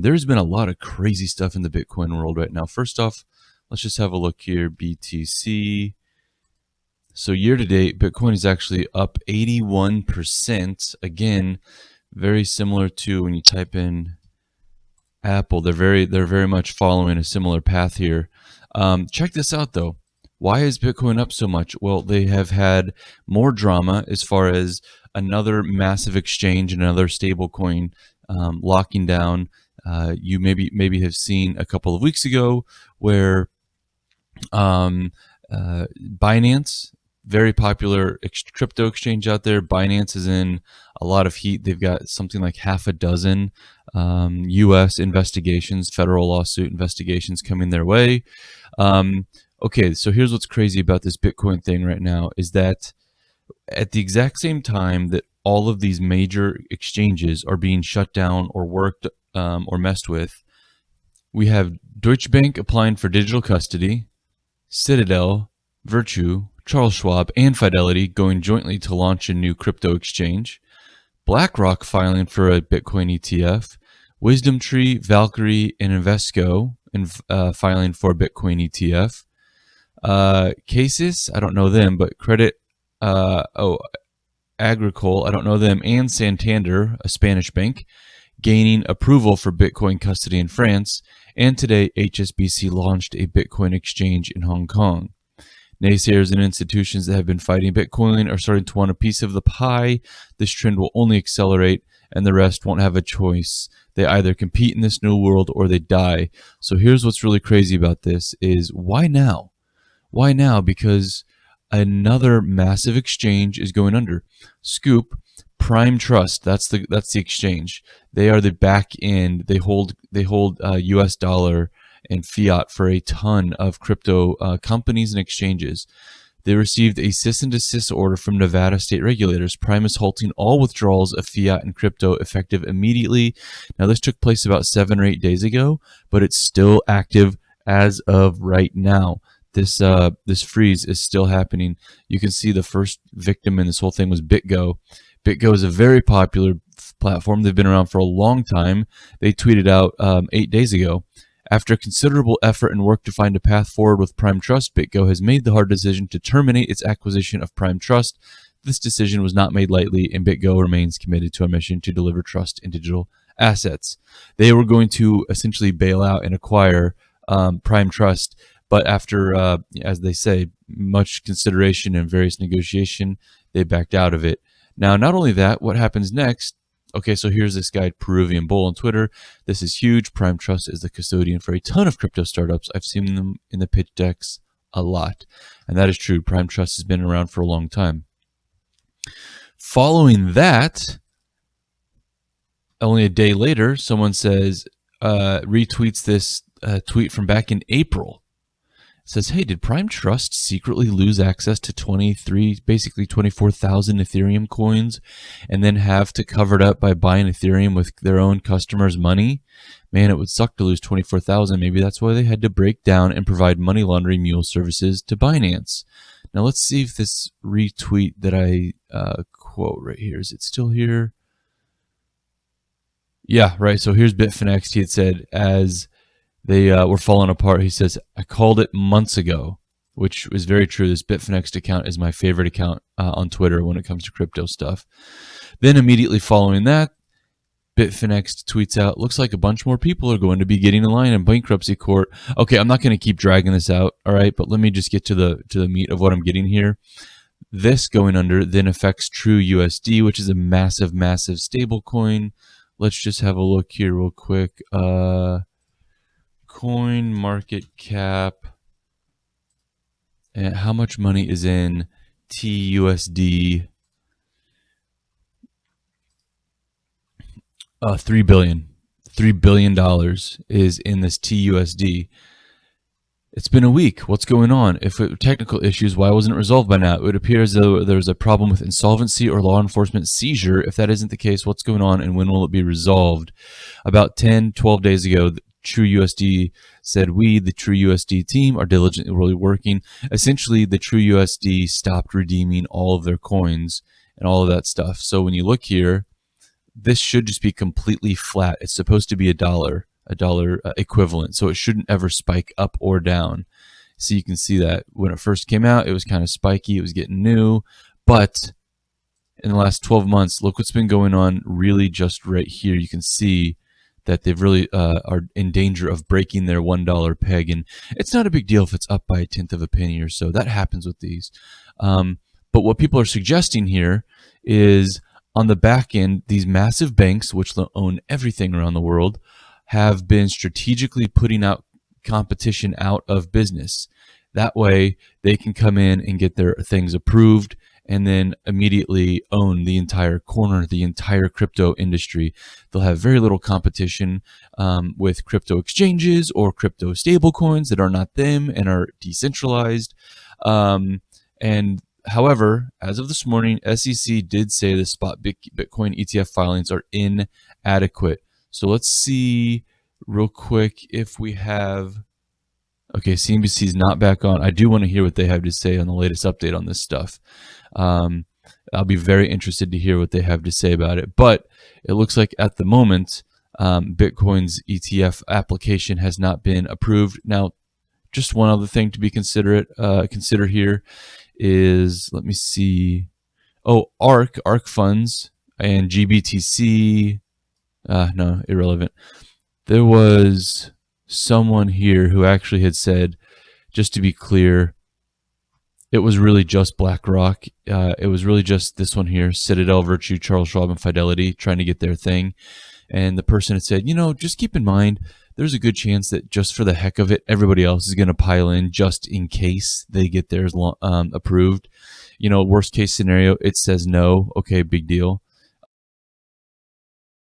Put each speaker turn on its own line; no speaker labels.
There's been a lot of crazy stuff in the Bitcoin world right now. First off, let's just have a look here. BTC. So year to date, Bitcoin is actually up 81%. Again, very similar to when you type in Apple. They're very much following a similar path here. Check this out though. Why is Bitcoin up so much? Well, they have had more drama as far as another massive exchange, another stable coin locking down. You maybe have seen a couple of weeks ago where Binance, very popular crypto exchange out there. Binance is in a lot of heat. They've got something like half a dozen U.S. investigations, federal lawsuit investigations coming their way. Okay, so here's what's crazy about this Bitcoin thing right now is that at the exact same time that all of these major exchanges are being shut down or worked or messed with, we have Deutsche Bank applying for digital custody, Citadel, Virtue, Charles Schwab, and Fidelity going jointly to launch a new crypto exchange, BlackRock filing for a Bitcoin ETF, WisdomTree, Valkyrie, and Invesco filing for a Bitcoin ETF. Cases, I don't know them, but Credit, Agricole, I don't know them, and Santander, a Spanish bank, gaining approval for Bitcoin custody in France. And today, HSBC launched a Bitcoin exchange in Hong Kong. Naysayers and institutions that have been fighting Bitcoin are starting to want a piece of the pie. This trend will only accelerate, and the rest won't have a choice. They either compete in this new world or they die. So here's what's really crazy about this is why now? Why now? Because another massive exchange is going under. Scoop, Prime Trust, that's the exchange. They are the back end. They hold US dollar and fiat for a ton of crypto companies and exchanges. They received a cease and desist order from Nevada state regulators. Prime is halting all withdrawals of fiat and crypto effective immediately. Now, this took place about 7 or 8 days ago, but it's still active as of right now. This freeze is still happening. You can see the first victim in this whole thing was BitGo. BitGo is a very popular platform. They've been around for a long time. They tweeted out 8 days ago, after considerable effort and work to find a path forward with Prime Trust, BitGo has made the hard decision to terminate its acquisition of Prime Trust. This decision was not made lightly, and BitGo remains committed to our mission to deliver trust in digital assets. They were going to essentially bail out and acquire Prime Trust, but after, as they say, much consideration and various negotiation, they backed out of it. Now, not only that, what happens next? Okay, so here's this guy, Peruvian Bull, on Twitter. This is huge. Prime Trust is the custodian for a ton of crypto startups. I've seen them in the pitch decks a lot. And that is true. Prime Trust has been around for a long time. Following that, only a day later, someone says, retweets this tweet from back in April. It says, hey, did Prime Trust secretly lose access to 24,000 Ethereum coins and then have to cover it up by buying Ethereum with their own customers' money? Man, it would suck to lose 24,000. Maybe that's why they had to break down and provide money laundering mule services to Binance. Now let's see if this retweet that I quote right here, is it still here? Yeah, right. So here's Bitfinex. He had said, as they were falling apart, he says, I called it months ago, which is very true. This Bitfinex account is my favorite account on Twitter when it comes to crypto stuff. Then immediately following that, Bitfinex tweets out, looks like a bunch more people are going to be getting in line in bankruptcy court. Okay, I'm not going to keep dragging this out, all right, but let me just get to the meat of what I'm getting here. This going under then affects True USD, which is a massive, massive stable coin. Let's just have a look here real quick. Coin market cap and how much money is in TUSD? $3 billion. $3 billion is in this TUSD. It's been a week. What's going on? If it were technical issues, why wasn't it resolved by now? It would appear as though there was a problem with insolvency or law enforcement seizure. If that isn't the case, what's going on and when will it be resolved? About 10, 12 days ago, TrueUSD said, we, the TrueUSD team, are diligently working. Essentially, the TrueUSD stopped redeeming all of their coins and all of that stuff. So when you look here, this should just be completely flat. It's supposed to be $1. dollar equivalent. So it shouldn't ever spike up or down. So you can see that when it first came out, it was kind of spiky. It was getting new. But in the last 12 months, look what's been going on really just right here. You can see that they've really are in danger of breaking their $1 peg. And it's not a big deal if it's up by a tenth of a penny or so. That happens with these. But what people are suggesting here is on the back end, these massive banks, which own everything around the world, have been strategically putting out competition out of business. That way, they can come in and get their things approved and then immediately own the entire corner, the entire crypto industry. They'll have very little competition with crypto exchanges or crypto stablecoins that are not them and are decentralized. And however, as of this morning, SEC did say the spot Bitcoin ETF filings are inadequate. So let's see real quick if we have. Okay, CNBC is not back on. I do want to hear what they have to say on the latest update on this stuff. I'll be very interested to hear what they have to say about it. But it looks like at the moment, Bitcoin's ETF application has not been approved. Now, just one other thing to be consider here is, let me see. Oh, ARK funds and GBTC. No, irrelevant. There was someone here who actually had said, just to be clear, it was really just BlackRock. It was really just this one here, Citadel, Virtue, Charles Schwab, and Fidelity, trying to get their thing. And the person had said, just keep in mind, there's a good chance that just for the heck of it, everybody else is going to pile in just in case they get theirs approved. Worst case scenario, it says no. Okay, big deal.